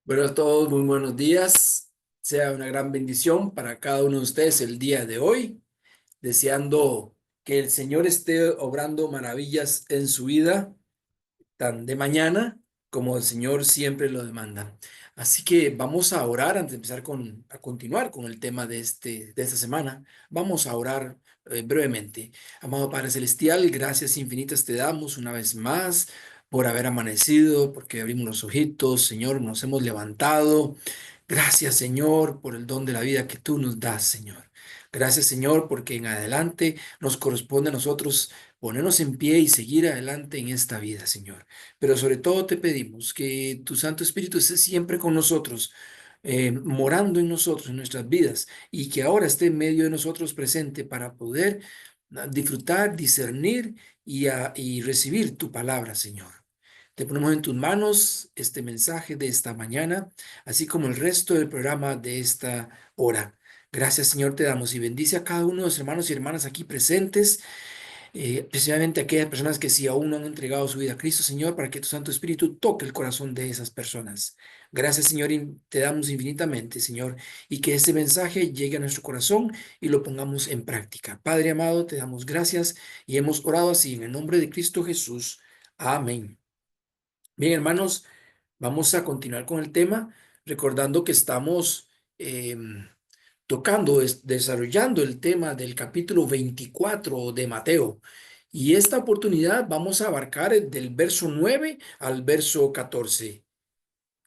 Bueno, a todos, muy buenos días. Sea una gran bendición para cada uno de ustedes el día de hoy, deseando que el Señor esté obrando maravillas en su vida tan de mañana como el Señor siempre lo demanda. Así que vamos a orar antes de empezar a continuar con el tema de esta semana. Vamos a orar brevemente. Amado Padre Celestial, gracias infinitas te damos una vez más por haber amanecido, porque abrimos los ojitos, Señor, nos hemos levantado. Gracias, Señor, por el don de la vida que tú nos das, Señor. Gracias, Señor, porque en adelante nos corresponde a nosotros ponernos en pie y seguir adelante en esta vida, Señor. Pero sobre todo te pedimos que tu Santo Espíritu esté siempre con nosotros, morando en nosotros, en nuestras vidas, y que ahora esté en medio de nosotros presente para poder disfrutar, discernir y recibir tu palabra, Señor. Te ponemos en tus manos este mensaje de esta mañana, así como el resto del programa de esta hora. Gracias, Señor, te damos y bendice a cada uno de los hermanos y hermanas aquí presentes, especialmente aquellas personas que si aún no han entregado su vida a Cristo, Señor, para que tu Santo Espíritu toque el corazón de esas personas. Gracias, Señor, y te damos infinitamente, Señor, y que este mensaje llegue a nuestro corazón y lo pongamos en práctica. Padre amado, te damos gracias y hemos orado así en el nombre de Cristo Jesús. Amén. Bien, hermanos, vamos a continuar con el tema, recordando que estamos tocando, desarrollando el tema del capítulo 24 de Mateo. Y esta oportunidad vamos a abarcar del verso 9 al verso 14.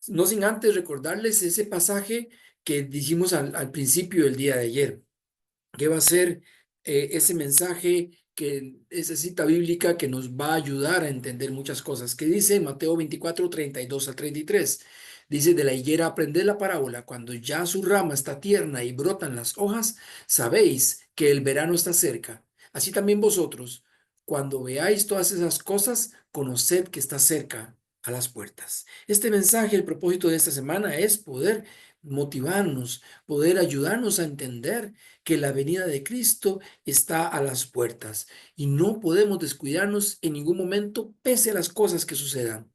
No sin antes recordarles ese pasaje que dijimos al principio del día de ayer, que va a ser ese mensaje, que esa cita bíblica que nos va a ayudar a entender muchas cosas, que dice Mateo 24 32 al 33. Dice: de la higuera aprended la parábola, cuando ya su rama está tierna y brotan las hojas, sabéis que el verano está cerca. Así también vosotros, cuando veáis todas esas cosas, conoced que está cerca a las puertas. Este mensaje, el propósito de esta semana es poder motivarnos, poder ayudarnos a entender que la venida de Cristo está a las puertas y no podemos descuidarnos en ningún momento pese a las cosas que sucedan.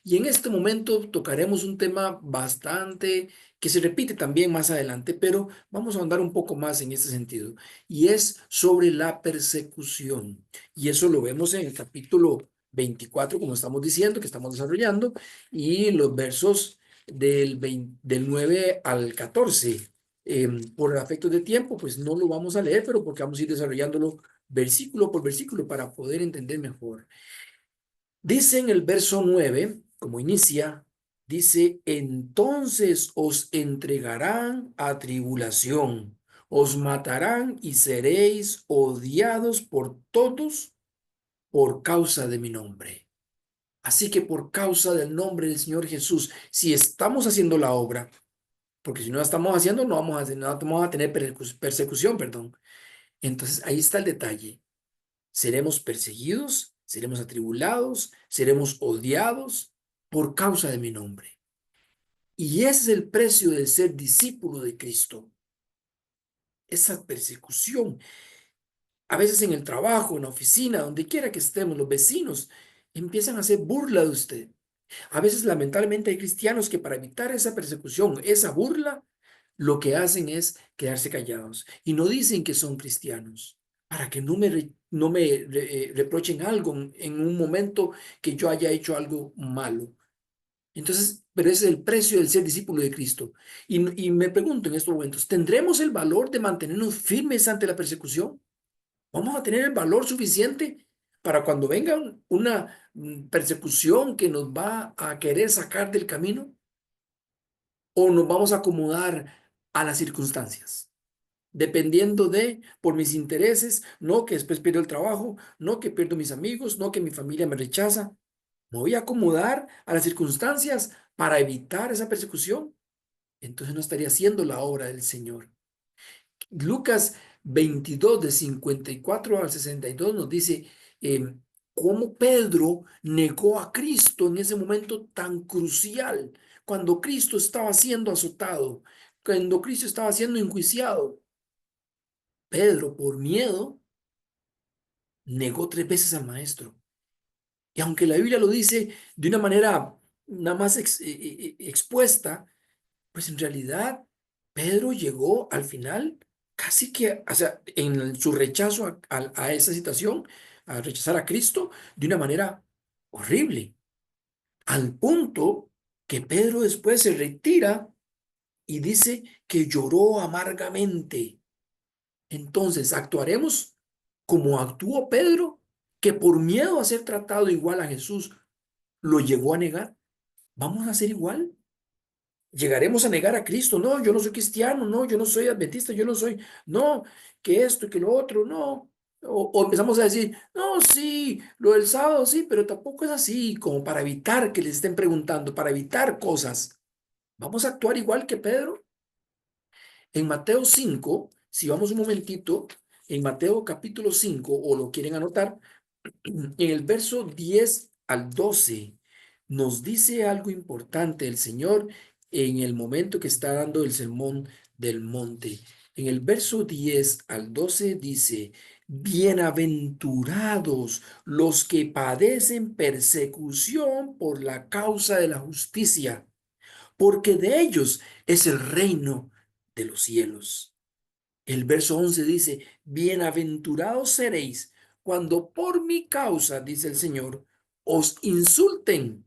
Y en este momento tocaremos un tema bastante que se repite también más adelante, pero vamos a andar un poco más en este sentido, y es sobre la persecución. Y eso lo vemos en el capítulo 24, como estamos diciendo, que estamos desarrollando, y los versos del 9 al 14. Por efectos de tiempo, pues no lo vamos a leer, pero porque vamos a ir desarrollándolo versículo por versículo para poder entender mejor. Dice en el verso 9, como inicia, dice: entonces os entregarán a tribulación, os matarán y seréis odiados por todos por causa de mi nombre. Así que por causa del nombre del Señor Jesús, si estamos haciendo la obra, porque si no la estamos haciendo, no vamos a tener persecución, perdón. Entonces ahí está el detalle. Seremos perseguidos, seremos atribulados, seremos odiados por causa de mi nombre. Y ese es el precio de ser discípulo de Cristo. Esa persecución, a veces en el trabajo, en la oficina, donde quiera que estemos, los vecinos empiezan a hacer burla de usted. A veces, lamentablemente, hay cristianos que para evitar esa persecución, esa burla, lo que hacen es quedarse callados y no dicen que son cristianos, para que no me reprochen algo en un momento que yo haya hecho algo malo. Entonces, pero ese es el precio del ser discípulo de Cristo. Y me pregunto en estos momentos, ¿tendremos el valor de mantenernos firmes ante la persecución? ¿Vamos a tener el valor suficiente para cuando venga una persecución que nos va a querer sacar del camino? ¿O nos vamos a acomodar a las circunstancias? Dependiendo de, por mis intereses, no que después pierdo el trabajo, no que pierdo mis amigos, no que mi familia me rechaza. ¿Me voy a acomodar a las circunstancias para evitar esa persecución? Entonces no estaría haciendo la obra del Señor. Lucas 22 de 54 al 62 nos dice cómo Pedro negó a Cristo en ese momento tan crucial, cuando Cristo estaba siendo azotado, cuando Cristo estaba siendo enjuiciado. Pedro, por miedo, negó tres veces al maestro. Y aunque la Biblia lo dice de una manera nada más expuesta, pues en realidad Pedro llegó al final casi que, o sea, en su rechazo a esa situación, a rechazar a Cristo de una manera horrible, al punto que Pedro después se retira y dice que lloró amargamente. Entonces, ¿actuaremos como actuó Pedro, que por miedo a ser tratado igual a Jesús lo llegó a negar? ¿Vamos a hacer igual? Llegaremos a negar a Cristo. No, yo no soy cristiano, no, yo no soy adventista, yo no soy, no, que esto y que lo otro, no. O empezamos a decir, no, sí, lo del sábado sí, pero tampoco es así, como para evitar que les estén preguntando, para evitar cosas. ¿Vamos a actuar igual que Pedro? En Mateo 5, si vamos un momentito, en Mateo capítulo 5 o lo quieren anotar, en el verso 10 al 12 nos dice algo importante el Señor en el momento que está dando el sermón del monte. En el verso 10 al 12 dice, bienaventurados los que padecen persecución por la causa de la justicia, porque de ellos es el reino de los cielos. El verso 11 dice, bienaventurados seréis cuando por mi causa, dice el Señor, os insulten,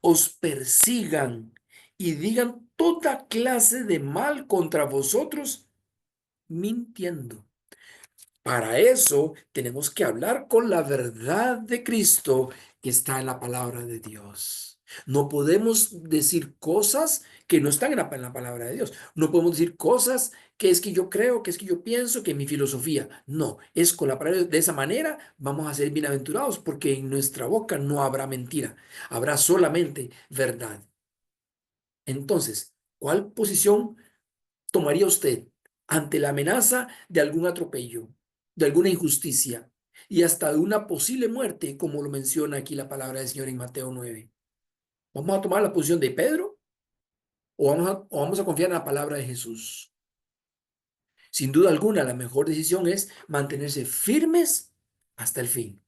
os persigan y digan toda clase de mal contra vosotros, mintiendo. Para eso tenemos que hablar con la verdad de Cristo que está en la palabra de Dios. No podemos decir cosas que no están en la palabra de Dios. No podemos decir cosas que es que yo creo, que es que yo pienso, que mi filosofía. No, es con la palabra de esa manera vamos a ser bienaventurados porque en nuestra boca no habrá mentira, habrá solamente verdad. Entonces, ¿cuál posición tomaría usted ante la amenaza de algún atropello, de alguna injusticia y hasta de una posible muerte, como lo menciona aquí la palabra del Señor en Mateo 9? ¿Vamos a tomar la posición de Pedro o vamos a confiar en la palabra de Jesús? Sin duda alguna, la mejor decisión es mantenerse firmes hasta el fin.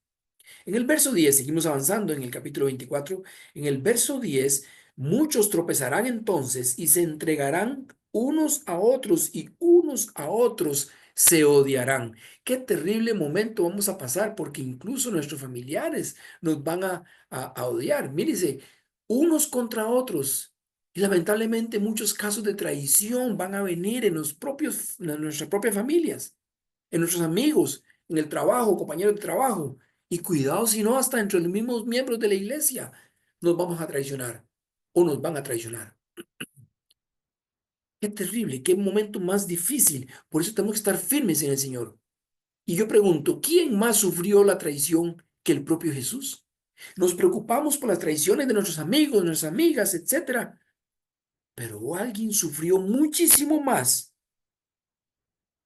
En el verso 10 seguimos avanzando en el capítulo 24. En el verso 10 muchos tropezarán entonces y se entregarán unos a otros y unos a otros se odiarán. Qué terrible momento vamos a pasar porque incluso nuestros familiares nos van a odiar. Mírese, unos contra otros. Y lamentablemente muchos casos de traición van a venir en nuestras propias familias, en nuestros amigos, en el trabajo, compañeros de trabajo. Y cuidado si no, hasta entre los mismos miembros de la iglesia nos vamos a traicionar o nos van a traicionar. Qué terrible, qué momento más difícil. Por eso tenemos que estar firmes en el Señor. Y yo pregunto, ¿quién más sufrió la traición que el propio Jesús? Nos preocupamos por las traiciones de nuestros amigos, nuestras amigas, etcétera, pero alguien sufrió muchísimo más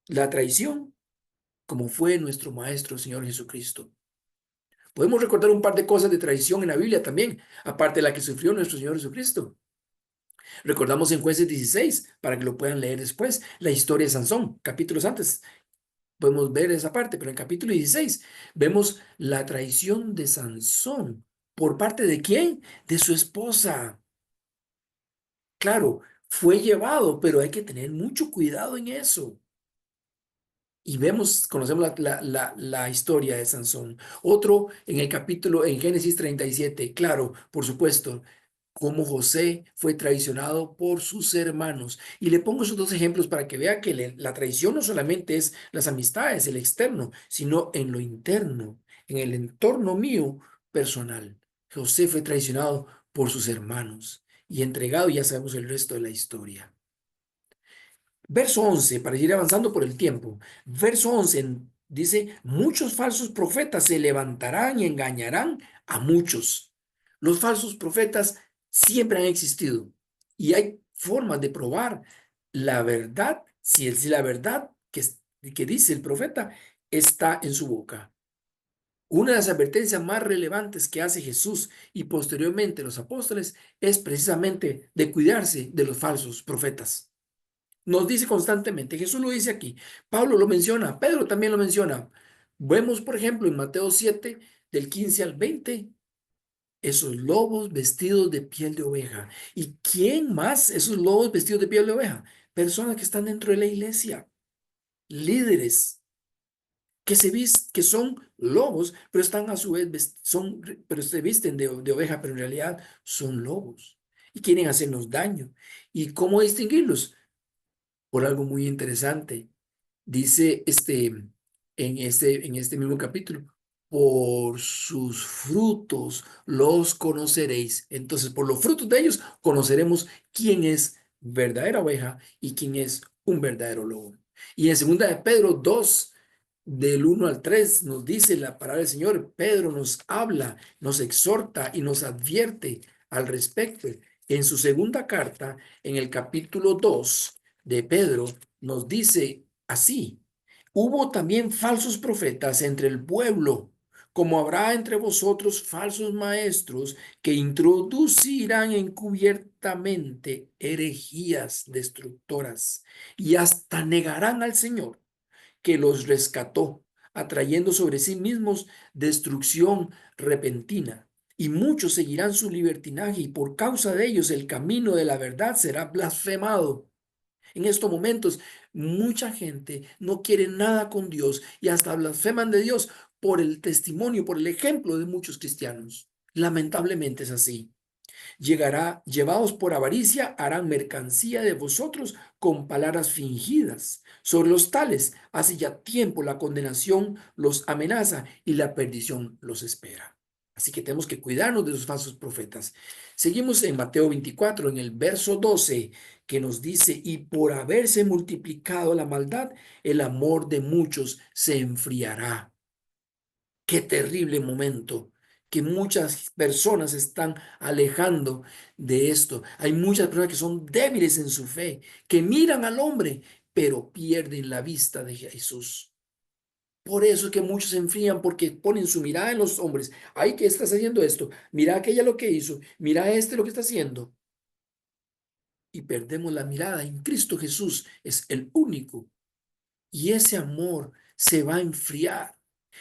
la traición como fue nuestro Maestro, Señor Jesucristo. Podemos recordar un par de cosas de traición en la Biblia también, aparte de la que sufrió nuestro Señor Jesucristo. Recordamos en Jueces 16, para que lo puedan leer después, la historia de Sansón, capítulos antes. Podemos ver esa parte, pero en capítulo 16 vemos la traición de Sansón. ¿Por parte de quién? De su esposa. Claro, fue llevado, pero hay que tener mucho cuidado en eso. Y vemos, conocemos la historia de Sansón. Otro en el capítulo, en Génesis 37, claro, por supuesto, cómo José fue traicionado por sus hermanos. Y le pongo esos dos ejemplos para que vea que la traición no solamente es las amistades, el externo, sino en lo interno, en el entorno mío personal. José fue traicionado por sus hermanos y entregado, ya sabemos el resto de la historia. Verso 11 para ir avanzando por el tiempo. Verso 11 dice, muchos falsos profetas se levantarán y engañarán a muchos. Los falsos profetas siempre han existido y hay formas de probar la verdad, si la verdad que dice el profeta está en su boca. Una de las advertencias más relevantes que hace Jesús y posteriormente los apóstoles es precisamente de cuidarse de los falsos profetas. Nos dice constantemente, Jesús lo dice aquí, Pablo lo menciona, Pedro también lo menciona. Vemos, por ejemplo, en Mateo 7, del 15 al 20, esos lobos vestidos de piel de oveja. ¿Y quién más esos lobos vestidos de piel de oveja? Personas que están dentro de la iglesia, líderes que son lobos, pero están a su vez, pero se visten de oveja, pero en realidad son lobos y quieren hacernos daño. ¿Y cómo distinguirlos? Por algo muy interesante. Dice en este mismo capítulo, por sus frutos los conoceréis. Entonces, por los frutos de ellos conoceremos quién es verdadera oveja y quién es un verdadero lobo. Y en segunda de Pedro 2 del 1 al 3 nos dice la palabra del Señor. Pedro nos habla, nos exhorta y nos advierte al respecto. En su segunda carta, en el capítulo 2 de Pedro, nos dice así: hubo también falsos profetas entre el pueblo, como habrá entre vosotros falsos maestros que introducirán encubiertamente herejías destructoras y hasta negarán al Señor que los rescató, atrayendo sobre sí mismos destrucción repentina. Y muchos seguirán su libertinaje, y por causa de ellos el camino de la verdad será blasfemado. En estos momentos, mucha gente no quiere nada con Dios y hasta blasfeman de Dios por el testimonio, por el ejemplo de muchos cristianos. Lamentablemente es así. Llegará, llevados por avaricia, harán mercancía de vosotros con palabras fingidas. Sobre los tales, hace ya tiempo la condenación los amenaza y la perdición los espera. Así que tenemos que cuidarnos de los falsos profetas. Seguimos en Mateo 24, en el verso 12, que nos dice: y por haberse multiplicado la maldad, el amor de muchos se enfriará. Qué terrible momento que muchas personas están alejando de esto. Hay muchas personas que son débiles en su fe, que miran al hombre, pero pierden la vista de Jesús. Por eso es que muchos se enfrían porque ponen su mirada en los hombres. Ay, ¿qué estás haciendo esto? Mira aquella lo que hizo. Mira este lo que está haciendo. Y perdemos la mirada en Cristo Jesús. Es el único. Y ese amor se va a enfriar.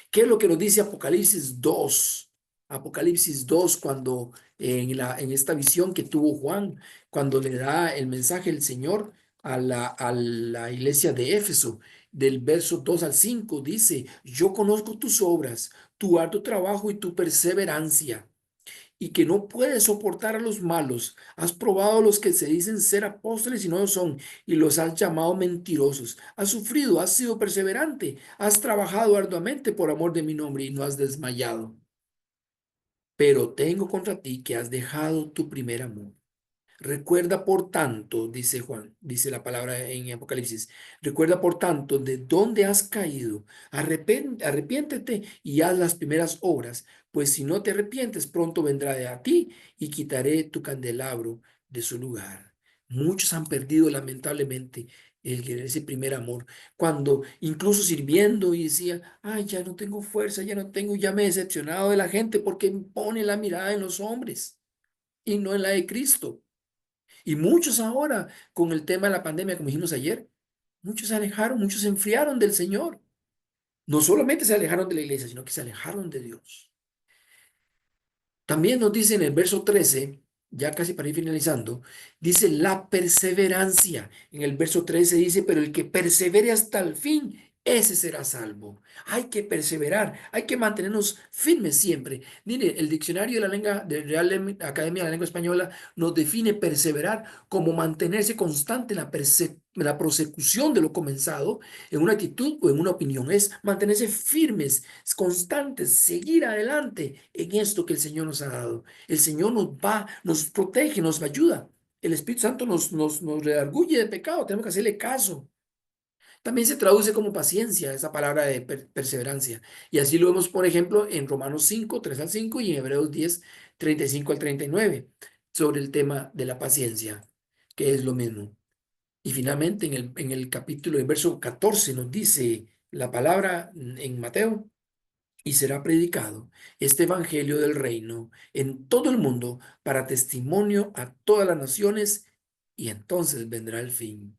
¿Qué es lo que nos dice Apocalipsis 2? Apocalipsis 2, cuando en esta visión que tuvo Juan, cuando le da el mensaje del Señor a la iglesia de Éfeso, del verso 2 al 5 dice: yo conozco tus obras, tu arduo trabajo y tu perseverancia, y que no puedes soportar a los malos. Has probado a los que se dicen ser apóstoles y no lo son, y los has llamado mentirosos. Has sufrido, has sido perseverante, has trabajado arduamente por amor de mi nombre y no has desmayado. Pero tengo contra ti que has dejado tu primer amor. Recuerda por tanto, dice Juan, dice la palabra en Apocalipsis, recuerda por tanto de dónde has caído, arrepiéntete y haz las primeras obras, pues si no te arrepientes, pronto vendrá a ti y quitaré tu candelabro de su lugar. Muchos han perdido lamentablemente ese primer amor, cuando incluso sirviendo y decía: ay, ya no tengo fuerza, ya no tengo, ya me he decepcionado de la gente porque pone la mirada en los hombres y no en la de Cristo. Y muchos ahora, con el tema de la pandemia, como dijimos ayer, muchos se alejaron, muchos se enfriaron del Señor. No solamente se alejaron de la iglesia, sino que se alejaron de Dios. También nos dice en el verso 13, ya casi para ir finalizando, dice la perseverancia. En el verso 13 dice: pero el que persevere hasta el fin, ese será salvo. Hay que perseverar, hay que mantenernos firmes siempre. Mire, el diccionario de la lengua de Academia de la Lengua Española nos define perseverar como mantenerse constante en la prosecución de lo comenzado, en una actitud o en una opinión. Es mantenerse firmes, constantes, seguir adelante en esto que el Señor nos ha dado. El Señor nos protege, nos ayuda. El Espíritu Santo nos redarguye de pecado, tenemos que hacerle caso. También se traduce como paciencia esa palabra de perseverancia. Y así lo vemos, por ejemplo, en Romanos 5 3 al 5 y en Hebreos 10 35 al 39 sobre el tema de la paciencia, que es lo mismo. Y finalmente, en el capítulo, el verso 14 nos dice la palabra en Mateo: y será predicado este evangelio del reino en todo el mundo para testimonio a todas las naciones, y entonces vendrá el fin.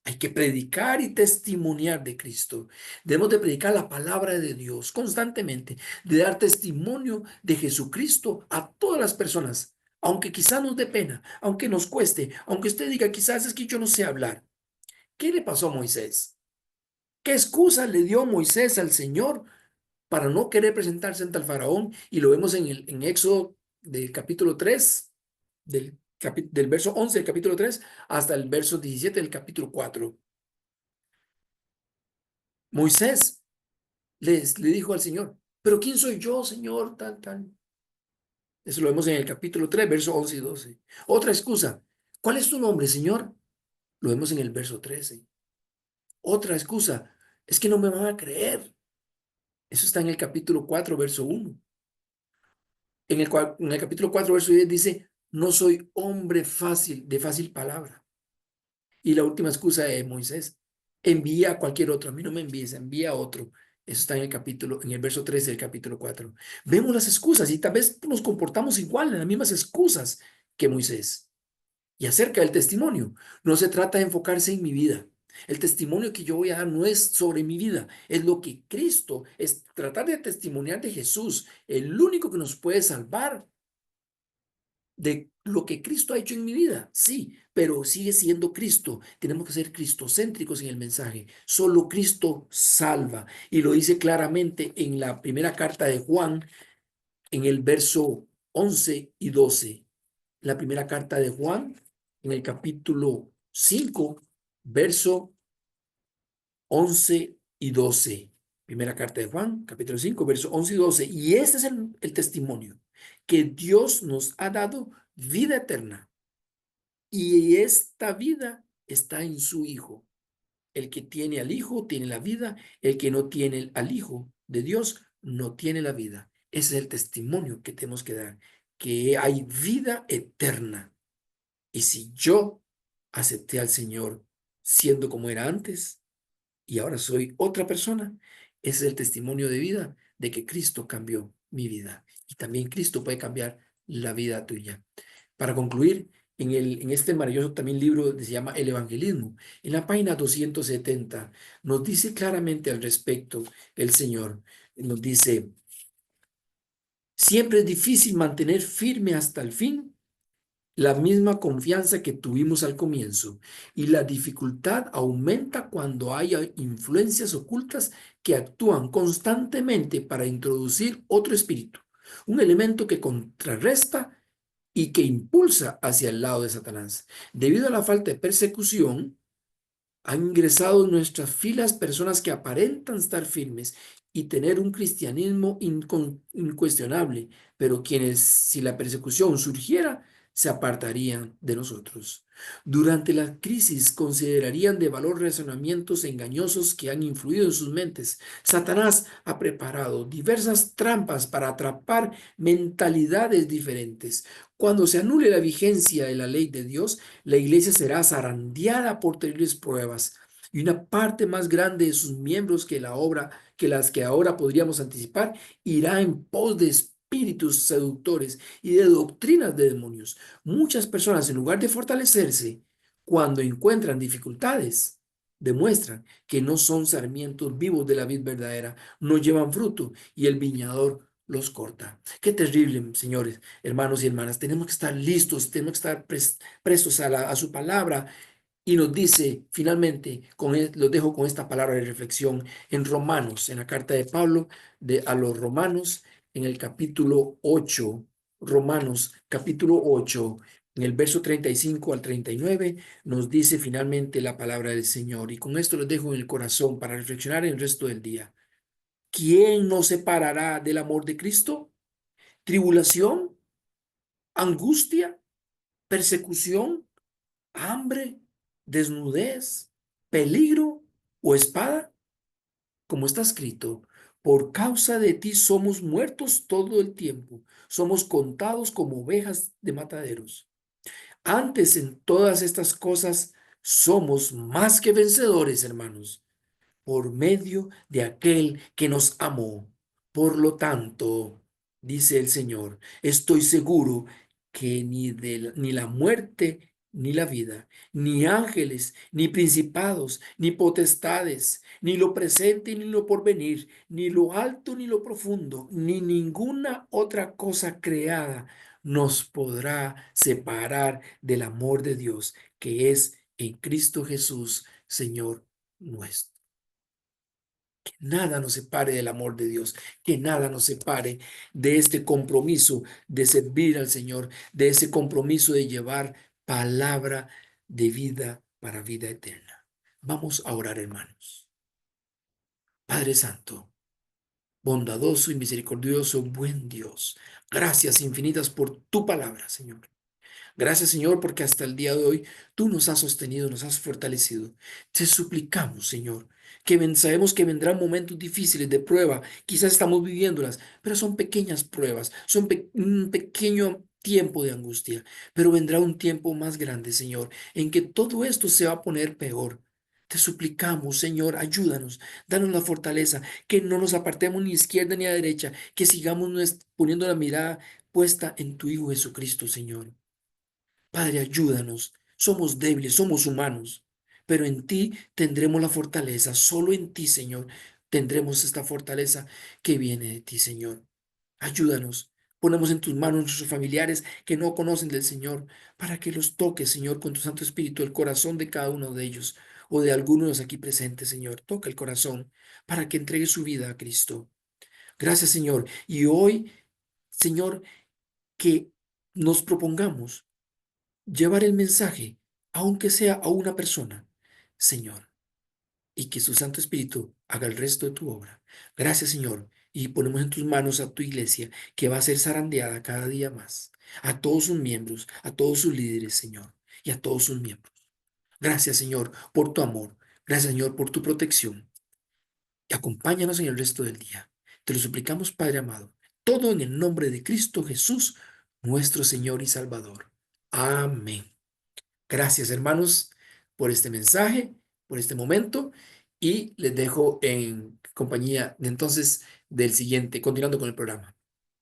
Hay que predicar y testimoniar de Cristo. Debemos de predicar la palabra de Dios constantemente, de dar testimonio de Jesucristo a todas las personas, aunque quizás nos dé pena, aunque nos cueste, aunque usted diga, quizás es que yo no sé hablar. ¿Qué le pasó a Moisés? ¿Qué excusa le dio Moisés al Señor para no querer presentarse ante el faraón? Y lo vemos en Éxodo del capítulo 3 del verso 11 del capítulo 3 hasta el verso 17 del capítulo 4. Moisés le dijo al Señor, pero ¿quién soy yo, Señor? Tal, tal. Eso lo vemos en el capítulo 3 verso 11 y 12. Otra excusa, ¿cuál es tu nombre, Señor? Lo vemos en el verso 13. Otra excusa, es que no me van a creer. Eso está en el capítulo 4 verso 1. En el capítulo 4 verso 10 dice, no soy hombre fácil, de fácil palabra. Y la última excusa de Moisés, envía a cualquier otro, a mí no me envíes, envía a otro. Eso está en el verso 13 del capítulo 4. Vemos las excusas y tal vez nos comportamos igual en las mismas excusas que Moisés. Y acerca del testimonio, no se trata de enfocarse en mi vida. El testimonio que yo voy a dar no es sobre mi vida, es lo que Cristo, es tratar de testimoniar de Jesús, el único que nos puede salvar de lo que Cristo ha hecho en mi vida, sí, pero sigue siendo Cristo. Tenemos que ser cristocéntricos en el mensaje. Solo Cristo salva. Y lo dice claramente en la primera carta de Juan, en el verso 11 y 12. La primera carta de Juan, en el capítulo 5 verso 11 y 12. Primera carta de Juan, capítulo 5 verso 11 y 12. Y este es el testimonio, que Dios nos ha dado vida eterna. Y esta vida está en su Hijo. El que tiene al Hijo tiene la vida. El que no tiene al Hijo de Dios no tiene la vida. Ese es el testimonio que tenemos que dar, que hay vida eterna. Y si yo acepté al Señor siendo como era antes y ahora soy otra persona, ese es el testimonio de vida de que Cristo cambió mi vida. Y también Cristo puede cambiar la vida tuya. Para concluir, en este maravilloso también libro que se llama El Evangelismo, en la página 270, nos dice claramente al respecto el Señor. Nos dice, siempre es difícil mantener firme hasta el fin la misma confianza que tuvimos al comienzo, y la dificultad aumenta cuando hay influencias ocultas que actúan constantemente para introducir otro espíritu, un elemento que contrarresta y que impulsa hacia el lado de Satanás. Debido a la falta de persecución, han ingresado en nuestras filas personas que aparentan estar firmes y tener un cristianismo incuestionable, pero quienes, si la persecución surgiera, se apartarían de nosotros. Durante la crisis considerarían de valor razonamientos engañosos que han influido en sus mentes. Satanás ha preparado diversas trampas para atrapar mentalidades diferentes. Cuando se anule la vigencia de la ley de Dios, la iglesia será zarandeada por terribles pruebas y una parte más grande de sus miembros que las que ahora podríamos anticipar, irá en pos de espíritus seductores y de doctrinas de demonios. Muchas personas, en lugar de fortalecerse cuando encuentran dificultades, demuestran que no son sarmientos vivos de la vid verdadera, no llevan fruto y el viñador los corta. Qué terrible, señores, hermanos y hermanas. Tenemos que estar listos, tenemos que estar prestos a su palabra. Y nos dice finalmente, los dejo con esta palabra de reflexión en Romanos, en la carta de Pablo a los Romanos, en el capítulo 8, Romanos capítulo 8, en el verso 35 al 39, nos dice finalmente la palabra del Señor. Y con esto los dejo en el corazón para reflexionar el resto del día. ¿Quién nos separará del amor de Cristo? ¿Tribulación? ¿Angustia? ¿Persecución? ¿Hambre? ¿Desnudez? ¿Peligro o espada? Como está escrito, por causa de ti somos muertos todo el tiempo, somos contados como ovejas de mataderos. Antes en todas estas cosas somos más que vencedores, hermanos, por medio de aquel que nos amó. Por lo tanto, dice el Señor, estoy seguro que ni la muerte, ni la vida, ni ángeles, ni principados, ni potestades, ni lo presente ni lo porvenir, ni lo alto ni lo profundo, ni ninguna otra cosa creada nos podrá separar del amor de Dios que es en Cristo Jesús, Señor nuestro. Que nada nos separe del amor de Dios, que nada nos separe de este compromiso de servir al Señor, de ese compromiso de llevar palabra de vida para vida eterna. Vamos a orar, hermanos. Padre Santo, bondadoso y misericordioso, buen Dios, gracias infinitas por tu palabra, Señor. Gracias, Señor, porque hasta el día de hoy tú nos has sostenido, nos has fortalecido. Te suplicamos, Señor, que sabemos que vendrán momentos difíciles de prueba, quizás estamos viviéndolas, pero son pequeñas pruebas, son un pequeño tiempo de angustia, pero vendrá un tiempo más grande, Señor, en que todo esto se va a poner peor. Te suplicamos, Señor, ayúdanos, danos la fortaleza, que no nos apartemos ni a izquierda ni a derecha, que sigamos poniendo la mirada puesta en tu Hijo Jesucristo, Señor. Padre, ayúdanos. Somos débiles, somos humanos, pero en ti tendremos la fortaleza. Solo en ti, Señor, tendremos esta fortaleza que viene de ti, Señor. Ayúdanos. Ponemos en tus manos nuestros familiares que no conocen del Señor, para que los toques, Señor, con tu Santo Espíritu, el corazón de cada uno de ellos o de algunos de los aquí presentes, Señor. Toca el corazón para que entregue su vida a Cristo. Gracias, Señor. Y hoy, Señor, que nos propongamos llevar el mensaje, aunque sea a una persona, Señor, y que su Santo Espíritu haga el resto de tu obra. Gracias, Señor, y ponemos en tus manos a tu iglesia, que va a ser zarandeada cada día más, a todos sus miembros, a todos sus líderes, Señor, y a todos sus miembros. Gracias, Señor, por tu amor. Gracias, Señor, por tu protección. Y acompáñanos en el resto del día. Te lo suplicamos, Padre amado, todo en el nombre de Cristo Jesús, nuestro Señor y Salvador. Amén. Gracias, hermanos, por este mensaje, por este momento, y les dejo en compañía entonces del siguiente, continuando con el programa.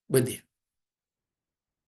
Buen día.